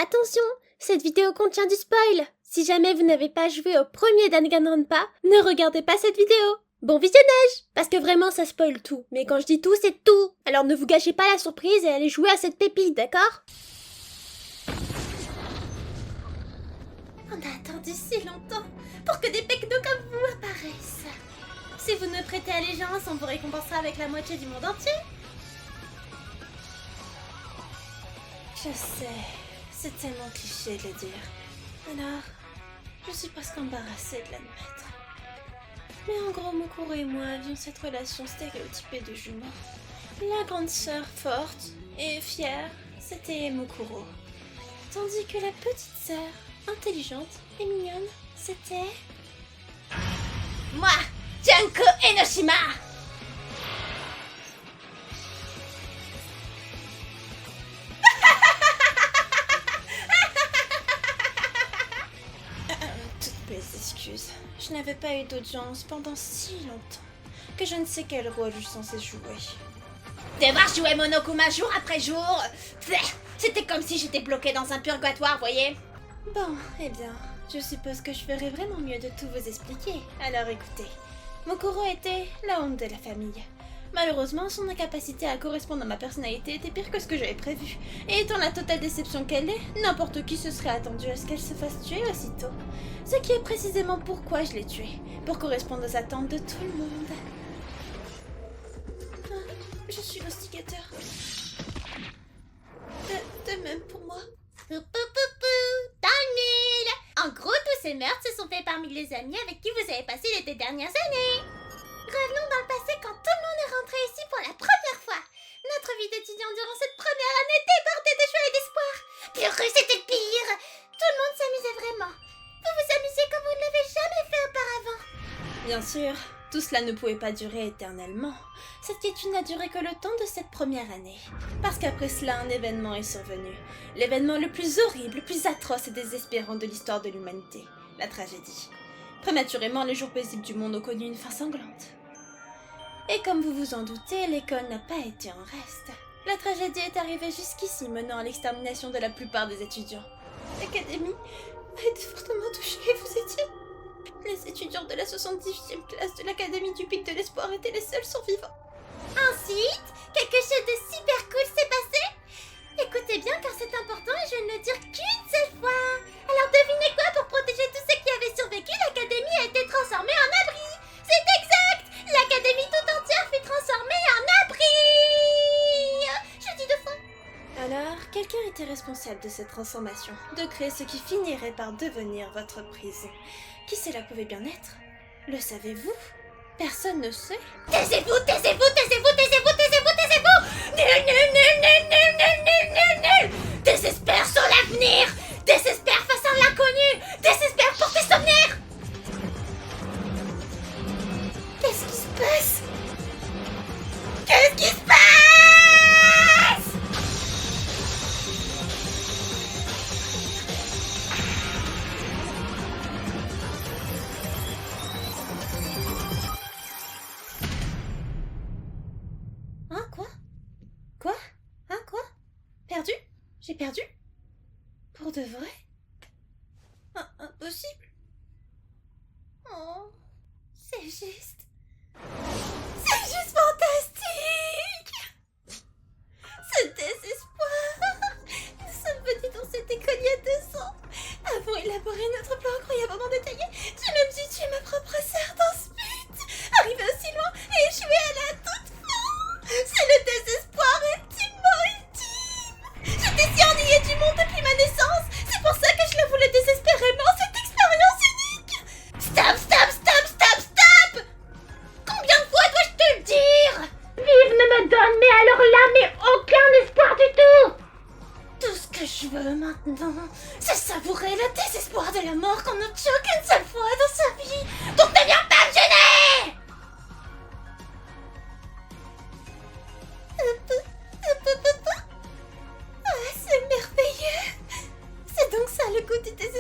Attention, cette vidéo contient du spoil. Si jamais vous n'avez pas joué au premier Danganronpa, ne regardez pas cette vidéo. Bon visionnage, parce que vraiment ça spoil tout. Mais quand je dis tout, c'est tout. Alors ne vous gâchez pas la surprise et allez jouer à cette pépite, d'accord? On a attendu si longtemps pour que des pecnos comme vous apparaissent. Si vous ne prêtez allégeance, on vous récompensera avec la moitié du monde entier. Je sais, c'est tellement cliché de le dire. Alors, je suis presque embarrassée de l'admettre. Mais en gros, Mokuro et moi avions cette relation stéréotypée de jumeaux. La grande sœur forte et fière, c'était Mokuro. Tandis que la petite sœur, intelligente et mignonne, c'était... moi, Junko Enoshima. Toutes mes excuses. Je n'avais pas eu d'audience pendant si longtemps que je ne sais quel rôle je suis censée jouer. Devoir jouer Monokuma jour après jour, c'était comme si j'étais bloquée dans un purgatoire, voyez. Bon, eh bien, je suppose que je ferais vraiment mieux de tout vous expliquer. Alors écoutez, Mokuro était la honte de la famille. Malheureusement, son incapacité à correspondre à ma personnalité était pire que ce que j'avais prévu. Et étant la totale déception qu'elle est, n'importe qui se serait attendu à ce qu'elle se fasse tuer aussitôt. Ce qui est précisément pourquoi je l'ai tuée, pour correspondre aux attentes de tout le monde. Ah, je suis l'instigateur. De même pour moi. Dans le mille. En gros, tous ces meurtres se sont faits parmi les amis avec qui vous avez passé les 2 dernières années. Revenons dans le passé quand tout le monde est rentré ici pour la première fois. Notre vie d'étudiant durant cette première année débordait de joie et d'espoir. Purée, c'était pire. Tout le monde s'amusait vraiment. Vous vous amusiez comme vous ne l'avez jamais fait auparavant. Bien sûr, tout cela ne pouvait pas durer éternellement. Cette quiétude n'a duré que le temps de cette première année. Parce qu'après cela, un événement est survenu. L'événement le plus horrible, le plus atroce et désespérant de l'histoire de l'humanité. La tragédie. Prématurément, les jours paisibles du monde ont connu une fin sanglante. Et comme vous vous en doutez, l'école n'a pas été en reste. La tragédie est arrivée jusqu'ici, menant à l'extermination de la plupart des étudiants. L'académie a été fortement touchée, vous étiez... Les étudiants de la 78e classe de l'Académie du Pic de l'Espoir étaient les seuls survivants. Ensuite, quelque chose de super cool s'est passé. Écoutez bien car c'est important et je vais ne le dire qu'une seule fois. Alors devinez quoi, pour protéger tous ceux qui avaient survécu, l'Académie a été transformée en abri. C'est exact. L'Académie tout entière fut transformée en abri. Je dis 2 fois. Alors, quelqu'un était responsable de cette transformation, de créer ce qui finirait par devenir votre prison. Qui cela pouvait bien être? Le savez-vous? Personne ne sait. Taisez-vous, taisez-vous, taisez-vous, taisez-vous, taisez-vous, taisez-vous! Nul, nul, nul, nul, nul, nul, nul, nul, nul! Désespère sur l'avenir! Désespère face à l'inconnu! Désespère pour tes souvenirs! Qu'est-ce qui se passe? Qu'est-ce qui se passe? Hein, quoi? Quoi? Hein, quoi? Perdu? J'ai perdu? Pour de vrai? Impossible. Oh, c'est juste... C'est juste fantastique! Ce désespoir! Nous sommes venus dans cette école il y a 2 ans. Avons élaboré notre plan incroyablement détaillé. J'ai même dû tuer ma propre sœur dans ce but. Arrivé aussi loin et échoué à la toute fin. C'est le désespoir ultimement ultime. J'étais si ennuyée du monde depuis ma naissance. C'est pour ça que je le voulais désespérément, cette expérience unique. Stop, stop, stop, stop, stop! Combien de fois dois-je te le dire? Vive ne me donne, mais alors là, mais aucun espoir du tout. Tout ce que je veux maintenant, c'est savourer le désespoir de la mort qu'on ne tue qu'une seule fois dans sa vie. Donc ne viens pas me gêner! Ah, c'est merveilleux. C'est donc ça le goût du désespoir.